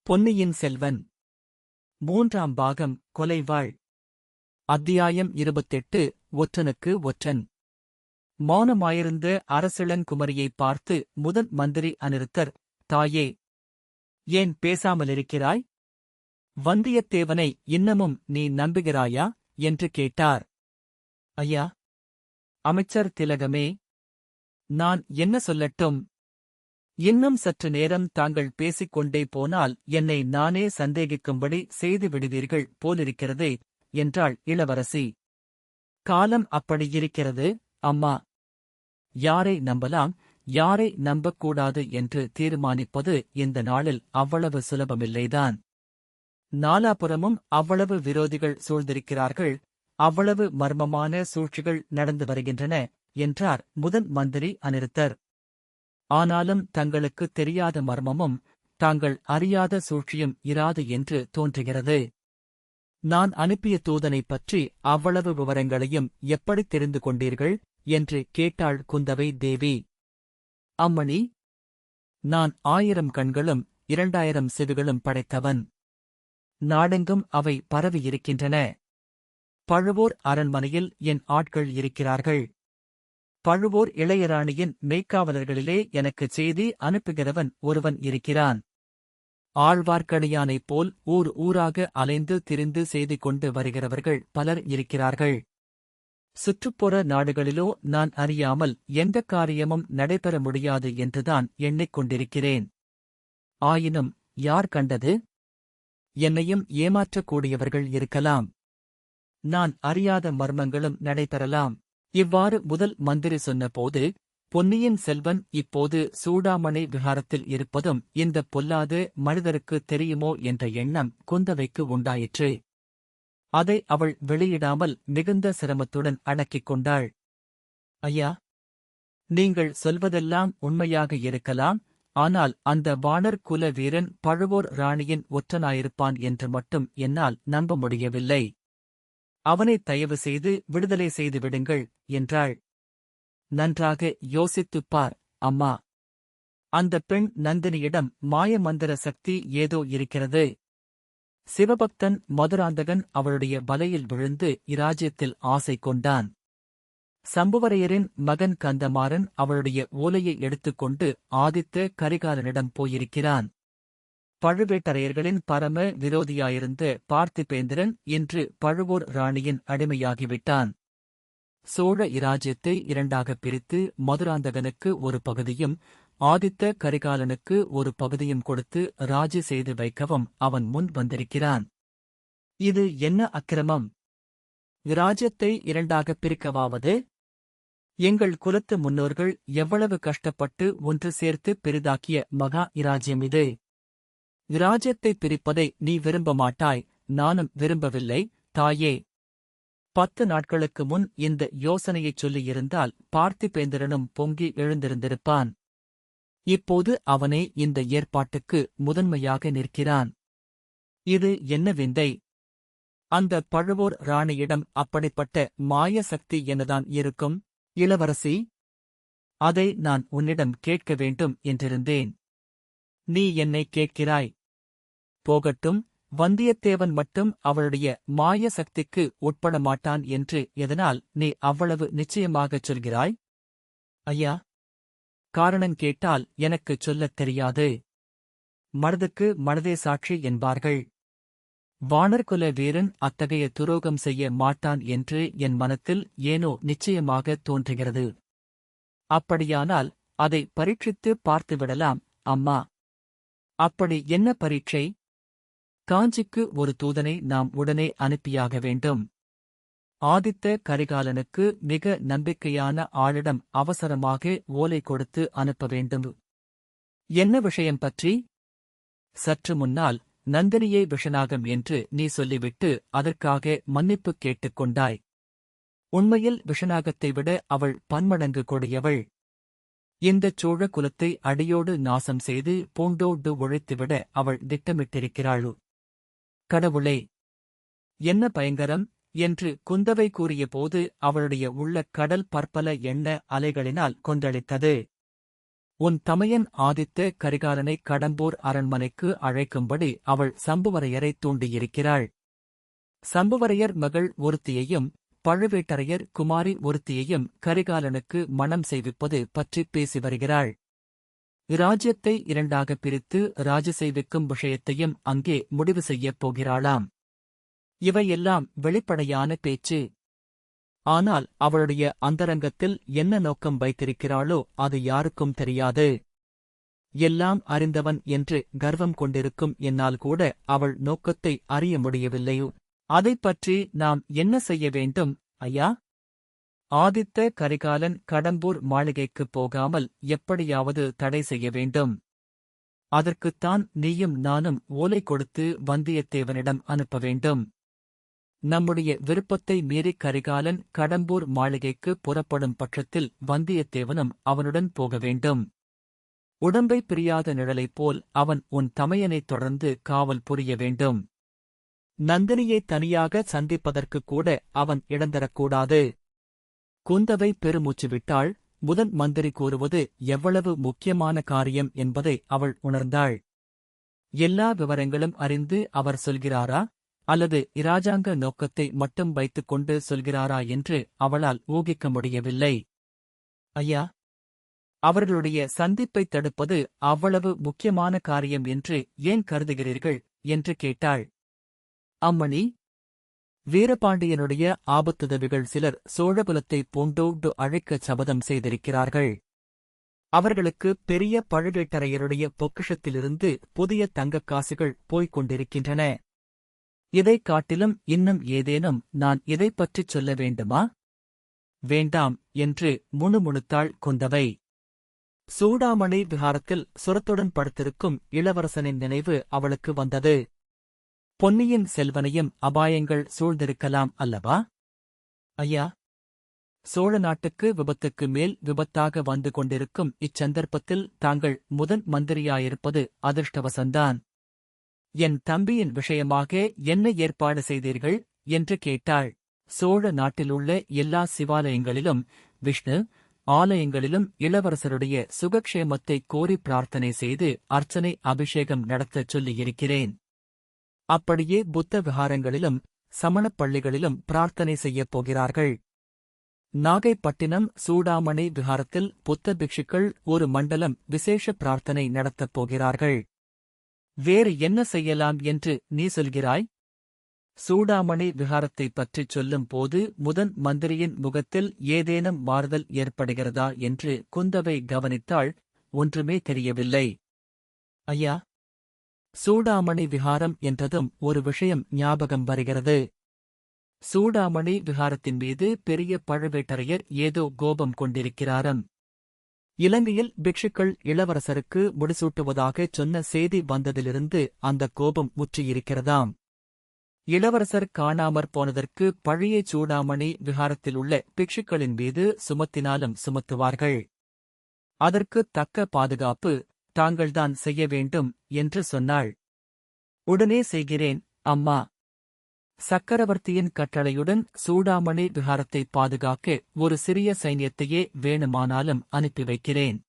பொன்னியின் செல்வன் மூன்றாம் பாகம் கொலைவாள். அத்தியாயம் 28. ஒற்றனுக்கு ஒற்றன். மௌனமாயிருந்த அரசிளங்குமரியைப் பார்த்து முதன் மந்திரி அநிருத்தர், தாயே, ஏன் பேசாமலிருக்கிறாய்? வந்தியத்தேவனை இன்னமும் நீ நம்புகிறாயா என்று கேட்டார். ஐயா, அமைச்சர் திலகமே, நான் என்ன சொல்லட்டும்? இன்னும் சற்று நேரம் தாங்கள் பேசிக்கொண்டே போனால் என்னை நானே சந்தேகிக்கும்படி செய்து விடுவீர்கள் போலிருக்கிறதே என்றாள் இளவரசி. காலம் அப்படியிருக்கிறது, அம்மா. யாரை நம்பலாம், யாரை நம்பக்கூடாது என்று தீர்மானிப்பது இந்த நாளில் அவ்வளவு சுலபமில்லைதான். நாலாபுறமும் அவ்வளவு விரோதிகள் சூழ்ந்திருக்கிறார்கள், அவ்வளவு மர்மமான சூழ்ச்சிகள் நடந்து வருகின்றன என்றார் முதன் மந்திரி அநிருத்தர். ஆனாலும் தங்களுக்கு தெரியாத மர்மமும் தாங்கள் அறியாத சூழ்ச்சியும் இராது என்று தோன்றுகிறது. நான் அனுப்பிய தூதனைப் பற்றி அவ்வளவு விவரங்களையும் எப்படி தெரிந்து கொண்டீர்கள் என்று கேட்டாள் குந்தவை தேவி. அம்மணி, நான் 1000 கண்களும் 2000 செவிகளும் படைத்தவன். நாடெங்கும் அவை பரவியிருக்கின்றன. பழுவூர் அரண்மனையில் என் ஆட்கள் இருக்கிறார்கள். பழுவூர் இளையராணியின் மெய்க்காவலர்களிலே எனக்குச் செய்தி அனுப்புகிறவன் ஒருவன் இருக்கிறான். ஆழ்வார்க்கடியானைப் போல் ஊர் ஊராக அலைந்து திரிந்து செய்தி கொண்டு வருகிறவர்கள் பலர் இருக்கிறார்கள். சுற்றுப்புற நாடுகளிலோ நான் அறியாமல் எந்த காரியமும் நடைபெற முடியாது என்றுதான் எண்ணிக்கொண்டிருக்கிறேன். ஆயினும் யார் கண்டது? என்னையும் ஏமாற்றக்கூடியவர்கள் இருக்கலாம். நான் அறியாத மர்மங்களும் நடைபெறலாம். இவ்வாறு முதல் மந்திரி சொன்னபோது, பொன்னியின் செல்வன் இப்போது சூடாமணி விஹாரத்தில் இருப்பதும் இந்த பொல்லாத மனிதருக்கு தெரியுமோ என்ற எண்ணம் குந்தவைக்கு உண்டாயிற்று. அதை அவள் வெளியிடாமல் மிகுந்த சிரமத்துடன் அடக்கிக் கொண்டாள். ஐயா, நீங்கள் சொல்வதெல்லாம் உண்மையாக இருக்கலாம், ஆனால் அந்த வாணர் குல வீரன் பழுவூர் ராணியின் ஒற்றனாயிருப்பான் என்று மட்டும் என்னால் நம்ப முடியவில்லை. அவனை தயவு செய்து விடுதலை செய்து விடுங்கள் என்றாள். நன்றாக யோசித்துப் பார், அம்மா. அந்த பெண் நந்தினியிடம் மாயமந்திர சக்தி ஏதோ இருக்கிறது. சிவபக்தன் மதுராந்தகன் அவளுடைய வலையில் விழுந்து இராஜ்யத்தில் ஆசை கொண்டான். சம்புவரையரின் மகன் கந்தமாறன் அவளுடைய ஓலையை எடுத்துக்கொண்டு ஆதித்த கரிகாலனிடம் போயிருக்கிறான். பழுவேட்டரையர்களின் பரம விரோதியாயிருந்த பார்த்திபேந்திரன் இன்று பழுவூர் ராணியின் அடிமையாகிவிட்டான். சோழ இராஜ்யத்தை 2ஆகப் பிரித்து மதுராந்தகனுக்கு ஒரு பகுதியும் ஆதித்த கரிகாலனுக்கு ஒரு பகுதியும் கொடுத்து ராஜி செய்து வைக்கவும் அவன் முன் வந்திருக்கிறான். இது என்ன அக்கிரமம்? இராஜ்யத்தை 2ஆகப் பிரிக்கவாவது? எங்கள் குலத்து முன்னோர்கள் எவ்வளவு கஷ்டப்பட்டு ஒன்று சேர்த்து பெரிதாக்கிய மகா இராஜ்யம் இது. இராஜ்யத்தை பிரிப்பதை நீ விரும்ப மாட்டாய், நானும் விரும்பவில்லை, தாயே. 10 நாட்களுக்கு முன் இந்த யோசனையைச் சொல்லியிருந்தால் பார்த்திபேந்திரனும் பொங்கி எழுந்திருந்திருப்பான். இப்போது அவனே இந்த ஏற்பாட்டுக்கு முதன்மையாக நிற்கிறான். இது என்ன விந்தை? அந்த பழுவூர் ராணியிடம் அப்படிப்பட்ட மாய சக்தி என்னதான் இருக்கும்? இளவரசி, அதை நான் உன்னிடம் கேட்க வேண்டும் என்றிருந்தேன். நீ என்னை கேட்கிறாய். போகட்டும், வந்தியத்தேவன் மட்டும் அவளுடைய மாய சக்திக்கு உட்பட மாட்டான் என்று எதனால் நீ அவ்வளவு நிச்சயமாகச் சொல்கிறாய்? ஐயா, காரணம் கேட்டால் எனக்குச் சொல்லத் தெரியாது. மனதுக்கு மனதே சாட்சி என்பார்கள். வாணர்குல வீரன் அத்தகைய துரோகம் செய்ய மாட்டான் என்று என் மனத்தில் ஏனோ நிச்சயமாகத் தோன்றுகிறது. அப்படியானால் அதை பரீட்சித்து பார்த்துவிடலாம், அம்மா. அப்படி என்ன பரீட்சை? காஞ்சிக்கு ஒரு தூதனை நாம் உடனே அனுப்பியாக வேண்டும். ஆதித்த கரிகாலனுக்கு மிக நம்பிக்கையான ஆளிடம் அவசரமாக ஓலை கொடுத்து அனுப்ப வேண்டும். என்ன விஷயம் பற்றி? சற்று முன்னால் நந்தினியை விஷநாகம் என்று நீ சொல்லிவிட்டு அதற்காக மன்னிப்பு கேட்டுக் கொண்டாய். உண்மையில் விஷநாகத்தை விட அவள் பன்மடங்கு கொடியவள். இந்தச் சோழ குலத்தை அடியோடு நாசம் செய்து பூண்டோடு ஒழித்துவிட அவள் திட்டமிட்டிருக்கிறாள். கடவுளே, என்ன பயங்கரம் என்று குந்தவை கூறியபோது அவளுடைய உள்ள கடல் பற்பல எண்ண அலைகளினால் கொந்தளித்தது. உன் தமையன் ஆதித்த கரிகாலனை கடம்பூர் அரண்மனைக்கு அழைக்கும்படி அவள் சம்புவரையரை தூண்டியிருக்கிறாள். சம்புவரையர் மகள் ஒருத்தியையும் பழுவேட்டரையர் குமாரி ஒருத்தியையும் கரிகாலனுக்கு மணம் செய்விப்பது பற்றிப் பேசி வருகிறாள். இராஜ்யத்தை இரண்டாகப் பிரித்து ராஜ செய்விக்கும் விஷயத்தையும் அங்கே முடிவு செய்யப் போகிறாளாம். இவையெல்லாம் வெளிப்படையான பேச்சு. ஆனால் அவளுடைய அந்தரங்கத்தில் என்ன நோக்கம் வைத்திருக்கிறாளோ அது யாருக்கும் தெரியாது. எல்லாம் அறிந்தவன் என்று கர்வம் கொண்டிருக்கும் என்னால் கூட அவள் நோக்கத்தை அறிய முடியவில்லையோ. அதைப் பற்றி நாம் என்ன செய்ய வேண்டும், ஐயா? ஆதித்த கரிகாலன் கடம்பூர் மாளிகைக்குப் போகாமல் எப்படியாவது தடை செய்ய வேண்டும். அதற்குத்தான் நீயும் நானும் ஓலை கொடுத்து வந்தியத்தேவனிடம் அனுப்ப வேண்டும். நம்முடைய விருப்பத்தை மீறி கரிகாலன் கடம்பூர் மாளிகைக்கு புறப்படும் பட்சத்தில் வந்தியத்தேவனும் அவனுடன் போக வேண்டும். உடம்பை பிரியாத நிழலைப் போல் அவன் உன் தமையனைத் தொடர்ந்து காவல் புரிய வேண்டும். நந்தினியை தனியாக சந்திப்பதற்குக் கூட அவன் இடந்தரக்கூடாது. குந்தவை பெருமூச்சு விட்டாள். முதன் மந்திரி கூறுவது எவ்வளவு முக்கியமான காரியம் என்பதை அவள் உணர்ந்தாள். எல்லா விவரங்களும் அறிந்து அவர் சொல்கிறாரா அல்லது இராஜாங்க நோக்கத்தை மட்டும் வைத்துக் கொண்டு சொல்கிறாரா என்று அவளால் ஊகிக்க முடியவில்லை. ஐயா, அவர்களுடைய சந்திப்பைத் தடுப்பது அவ்வளவு முக்கியமான காரியம் என்று ஏன் கருதுகிறீர்கள் என்று கேட்டாள். அம்மணி, வீரபாண்டியனுடைய ஆபத்துதவிகள் சிலர் சோழகுலத்தை பூண்டோடு அழைக்கச் சபதம் செய்திருக்கிறார்கள். அவர்களுக்கு பெரிய பழுவேட்டரையருடைய பொக்கிஷத்திலிருந்து புதிய தங்கக் காசுகள் போய்க் கொண்டிருக்கின்றன. இதைக் காட்டிலும் இன்னும் ஏதேனும் நான் இதைப் பற்றிச் சொல்ல வேண்டுமா? வேண்டாம் என்று முணுமுணுத்தாள் குந்தவை. சூடாமணி விஹாரத்தில் சுரத்துடன் படுத்திருக்கும் இளவரசனின் நினைவு அவளுக்கு வந்தது. பொன்னியின் செல்வனையும் அபாயங்கள் சூழ்ந்திருக்கலாம் அல்லவா? ஐயா, சோழ நாட்டுக்கு விபத்துக்கு மேல் விபத்தாக வந்து கொண்டிருக்கும் இச்சந்தர்ப்பத்தில் தாங்கள் முதன் மந்திரியாயிருப்பது அதிர்ஷ்டவசந்தான். என் தம்பியின் விஷயமாக என்ன ஏற்பாடு செய்தீர்கள் என்று கேட்டாள். சோழ நாட்டிலுள்ள எல்லா சிவாலயங்களிலும் விஷ்ணு ஆலயங்களிலும் இளவரசருடைய சுகக்ஷேமத்தை கோரி பிரார்த்தனை செய்து அர்ச்சனை அபிஷேகம் நடத்தச் சொல்லியிருக்கிறேன். அப்படியே புத்த விஹாரங்களிலும் சமணப் பள்ளிகளிலும் பிரார்த்தனை செய்யப் போகிறார்கள். நாகைப்பட்டினம் சூடாமணி விஹாரத்தில் புத்த பிக்ஷுக்கள் ஒரு மண்டலம் விசேஷ பிரார்த்தனை நடத்தப் போகிறார்கள். வேறு என்ன செய்யலாம் என்று நீ சொல்கிறாய்? சூடாமணி விஹாரத்தைப் பற்றிச் சொல்லும் போது முதன் மந்திரியின் முகத்தில் ஏதேனும் மாறுதல் ஏற்படுகிறதா என்று குந்தவை கவனித்தாள். ஒன்றுமே தெரியவில்லை. ஐயா, சூடாமணி விஹாரம் என்றதும் ஒரு விஷயம் ஞாபகம் வருகிறது. சூடாமணி விஹாரத்தின் மீது பெரிய பழுவேட்டரையர் ஏதோ கோபம் கொண்டிருக்கிறாராம். இலங்கையில் பிக்ஷுக்கள் இளவரசருக்கு முடிசூட்டுவதாகச் சொன்ன செய்தி வந்ததிலிருந்து அந்த கோபம் முற்றியிருக்கிறதாம். இளவரசர் காணாமற் போனதற்கு பழைய சூடாமணி விஹாரத்திலுள்ள பிக்ஷுக்களின் மீது சுமத்தினாலும் சுமத்துவார்கள். அதற்குத் தக்க பாதுகாப்பு தாங்கள்தான் செய்ய வேண்டும் என்று சொன்னாள். உடனே செய்கிறேன், அம்மா. சக்கரவர்த்தியின் கட்டளையுடன் சூடாமணி விஹாரத்தை பாதுகாக்க ஒரு சிறிய சைன்யத்தையே வேணுமானாலும் அனுப்பி வைக்கிறேன்.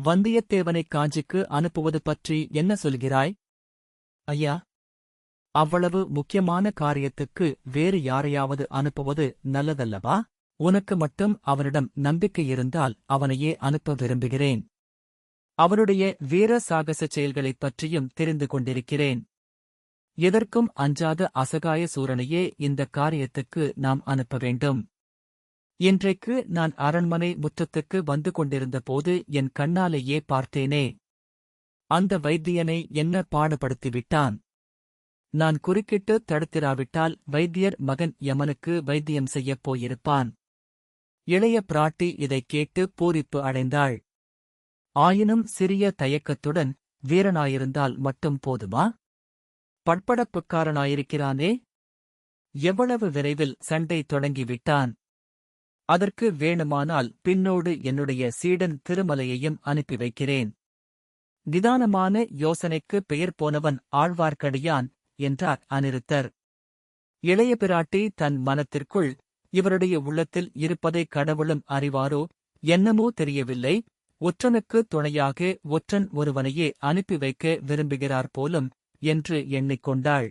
வந்தியத்தேவனை காஞ்சிக்கு அனுப்புவது பற்றி என்ன சொல்கிறாய்? ஐயா, அவ்வளவு முக்கியமான காரியத்துக்கு வேறு யாரையாவது அனுப்புவது நல்லதல்லவா? உனக்கு மட்டும் அவனிடம் நம்பிக்கை இருந்தால் அவனையே அனுப்ப விரும்புகிறேன். அவனுடைய வீர சாகச செயல்களைப் பற்றியும் தெரிந்து கொண்டிருக்கிறேன். எதற்கும் அஞ்சாத அசகாய சூரனையே இந்த காரியத்துக்கு நாம் அனுப்ப வேண்டும். இன்றைக்கு நான் அரண்மனை முற்றத்துக்கு வந்து கொண்டிருந்த போது என் கண்ணாலேயே பார்த்தேனே. அந்த வைத்தியனை என்ன பாடுபடுத்திவிட்டான். நான் குறுக்கிட்டு தடுத்திராவிட்டால் வைத்தியர் மகன் யமனுக்கு வைத்தியம் செய்யப் போயிருப்பான். இளைய பிராட்டி இதைக் கேட்டு பூரிப்பு அடைந்தாள். ஆயினும் சிறிய தயக்கத்துடன், வீரனாயிருந்தால் மட்டும் போதுமா? பட்படப்புக்காரனாயிருக்கிறானே. எவ்வளவு விரைவில் சண்டை தொடங்கிவிட்டான். அதற்கு வேணுமானால் பின்னோடு என்னுடைய சீடன் திருமலையையும் அனுப்பி வைக்கிறேன். நிதானமான யோசனைக்கு பெயர் போனவன் ஆழ்வார்க்கடியான் என்றார் அநிருத்தர். இளைய பிராட்டி தன் மனத்திற்குள், இவருடைய உள்ளத்தில் இருப்பதை கடவுளும் அறிவாரோ என்னமோ தெரியவில்லை, ஒற்றனுக்கு துணையாக ஒற்றன் ஒருவனையே அனுப்பி வைக்க விரும்புகிறார் போலும் என்று எண்ணிக்கொண்டாள்.